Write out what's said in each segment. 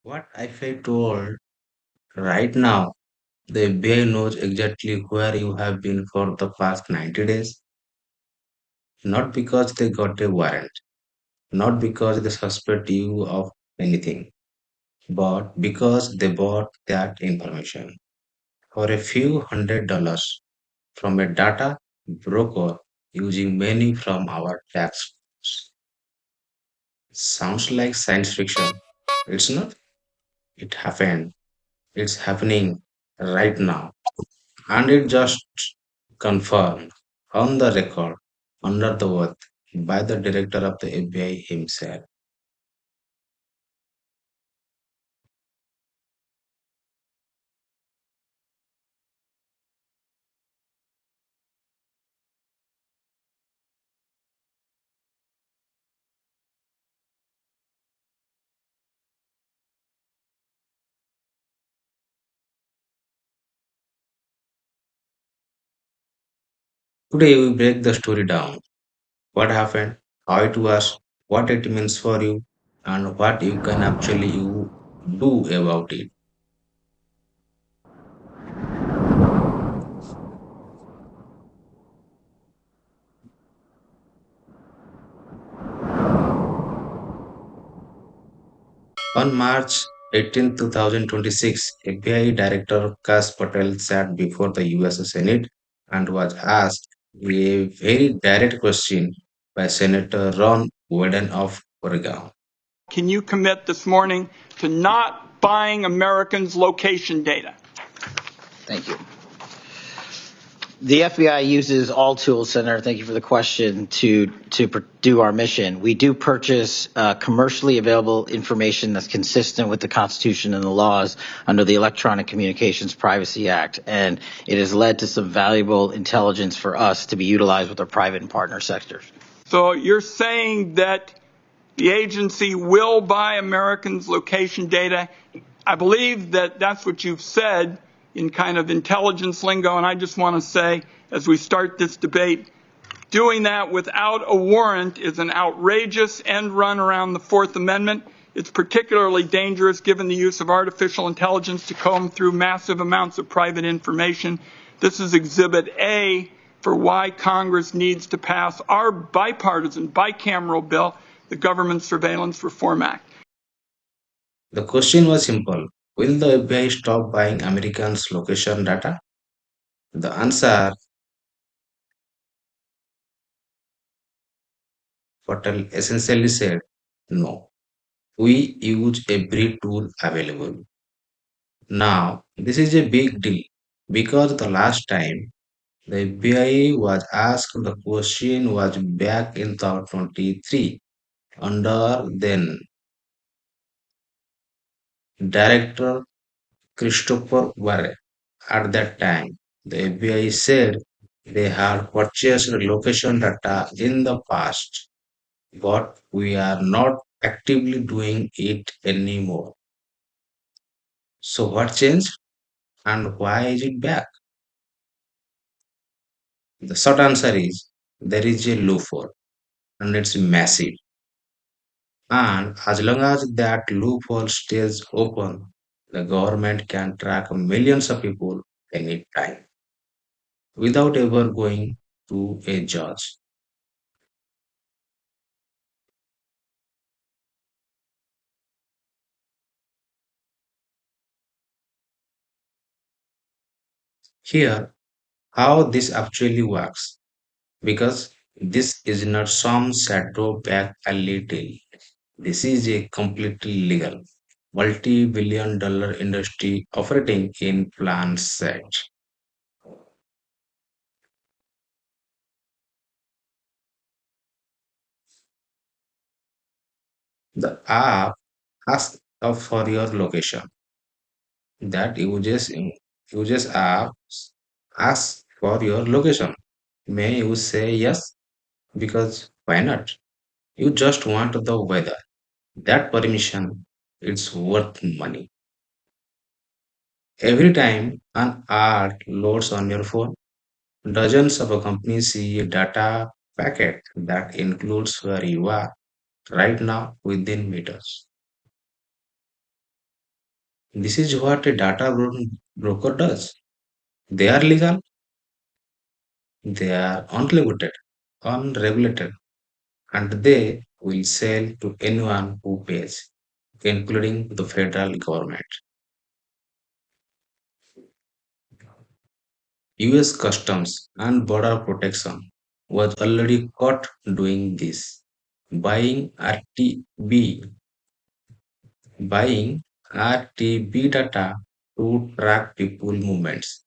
What if I told right now the FBI knows exactly where you have been for the past 90 days? Not because they got a warrant, not because they suspect you of anything, but because they bought that information for a few $100 from a data broker using money from our tax funds. Sounds like science fiction. It's not. It happened. It's happening right now. And it just confirmed on the record under the oath by the director of the FBI himself. Today we break the story down. What happened, how it was, what it means for you, and what you can actually you do about it. On March 18, 2026, FBI Director Kash Patel sat before the US Senate and was asked a very direct question by Senator Ron Wyden of Oregon. Can you commit this morning to not buying Americans' location data? Thank you. The FBI uses all tools, Senator. Thank you for the question to do our mission. We do purchase commercially available information that's consistent with the Constitution and the laws under the Electronic Communications Privacy Act, and it has led to some valuable intelligence for us to be utilized with our private and partner sectors. So you're saying that the agency will buy Americans' location data. I believe that that's what you've said in kind of intelligence lingo, and I just want to say, as we start this debate, doing that without a warrant is an outrageous end run around the Fourth Amendment. It's particularly dangerous given the use of artificial intelligence to comb through massive amounts of private information. This is Exhibit A for why Congress needs to pass our bipartisan, bicameral bill, the Government Surveillance Reform Act. The question was simple. Will the FBI stop buying Americans' location data? The answer, Patel essentially said, no. We use every tool available. Now, this is a big deal because the last time the FBI was asked the question was back in 2023 under then Director Christopher Warren. At that time, the FBI said they had purchased location data in the past, but we are not actively doing it anymore. So, what changed and why is it back? The short answer is there is a loophole and it's massive. And as long as that loophole stays open, the government can track millions of people anytime without ever going to a judge. Here, how this actually works, because this is not some shadow back alley tale. This is a completely legal, multi-billion dollar industry operating in plain sight. The app asks for your location. That uses apps asks for your location. May you say yes? Because why not? You just want the weather. That permission, it's worth money. Every time an ad loads on your phone, dozens of companies see a data packet that includes where you are right now within meters. This is what a broker does. They are legal, they are unregulated, and they will sell to anyone who pays, including the federal government. US Customs and Border Protection was already caught doing this, buying RTB, buying RTB data to track people movements,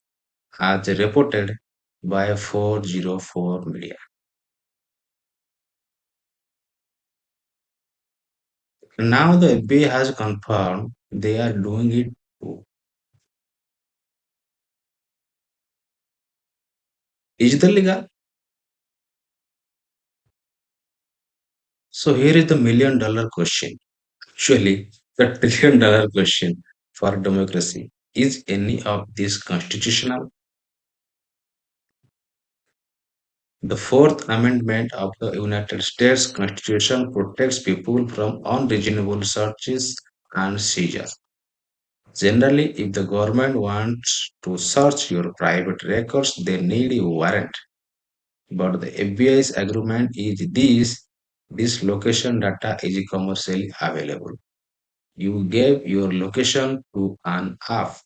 as reported by 404 media. Now the FBI has confirmed they are doing it too. Is the legal? So here is the $1 million question. Actually, the $1 trillion question for democracy. Is any of this constitutional? The Fourth Amendment of the United States Constitution protects people from unreasonable searches and seizures. Generally, if the government wants to search your private records, they need a warrant. But the FBI's agreement is this location data is commercially available. You gave your location to an app,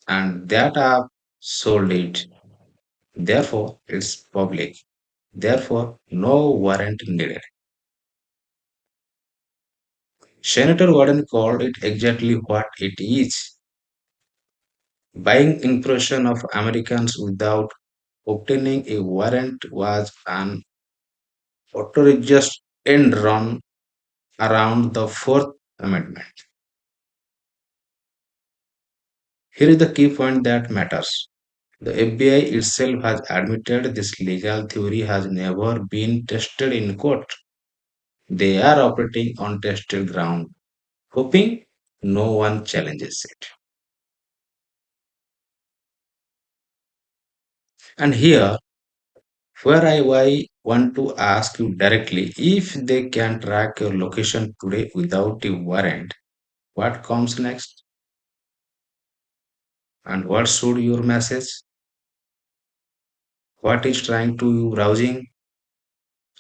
and that app sold it. Therefore, it's public. Therefore, no warrant needed. Senator Warren called it exactly what it is, buying impression of Americans without obtaining a warrant was an outrageous end run around the Fourth Amendment. Here is the key point that matters. The FBI itself has admitted this legal theory has never been tested in court. They are operating on tested ground, hoping no one challenges it. And here, where I want to ask you directly, if they can track your location today without a warrant, what comes next? And what should your message? What is trying to browsing?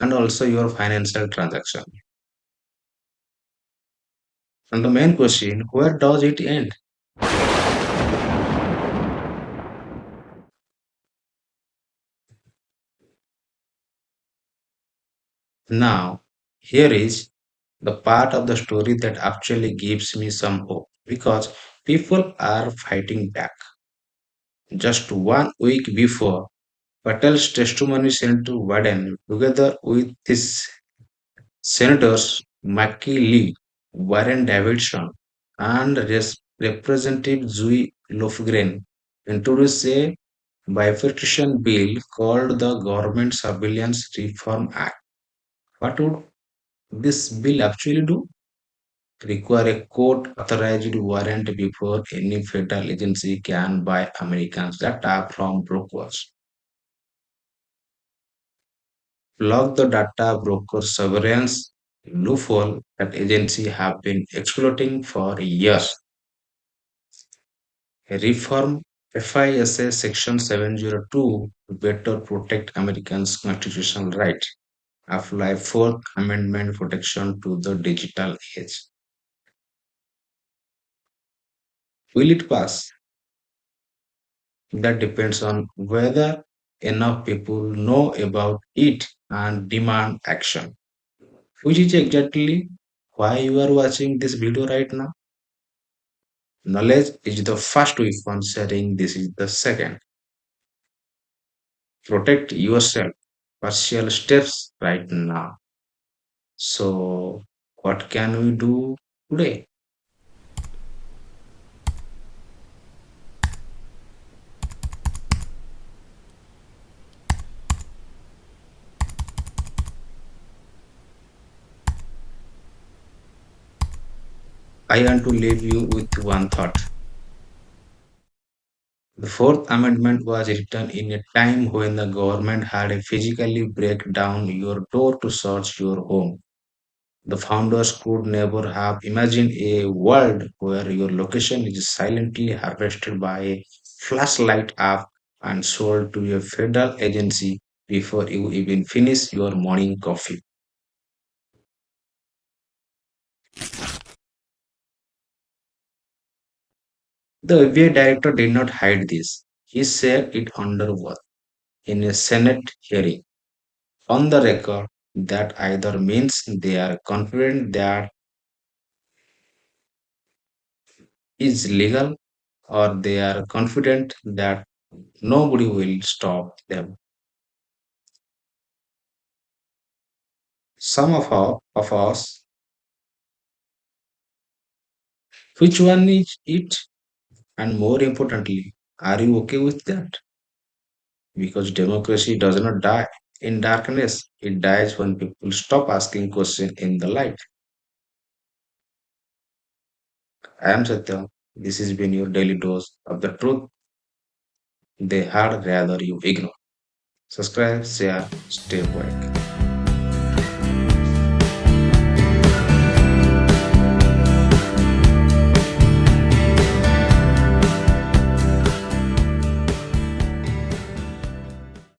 And also your financial transaction. And the main question, where does it end? Now, here is the part of the story that actually gives me some hope because people are fighting back. Just 1 week before, Patel's testimony sent to Biden together with his senators Mackie Lee, Warren Davidson, and Representative Zoe Lofgren introduced a bifurcation bill called the Government Surveillance Reform Act. What would this bill actually do? Require a court authorized warrant before any federal agency can buy Americans' data from brokers. Plug the data broker surveillance loophole that agencies have been exploiting for years. Reform FISA Section 702 to better protect Americans' constitutional right. Apply Fourth Amendment protection to the digital age. Will it pass? That depends on whether enough people know about it and demand action. Which is exactly why you are watching this video right now. Knowledge is the first weapon, sharing this is the second. Protect yourself. Partial steps right now. So, what can we do today? I want to leave you with one thought. The Fourth Amendment was written in a time when the government had to physically break down your door to search your home. The founders could never have imagined a world where your location is silently harvested by a flashlight app and sold to a federal agency before you even finish your morning coffee. The FBI director did not hide this. He said it under oath in a Senate hearing. On the record, that either means they are confident that is legal or they are confident that nobody will stop them. Some of us, which one is it? And more importantly, are you okay with that? Because democracy does not die in darkness. It dies when people stop asking questions in the light. I am Satya. This has been your daily dose of the truth they had rather you ignore. Subscribe, share, stay awake.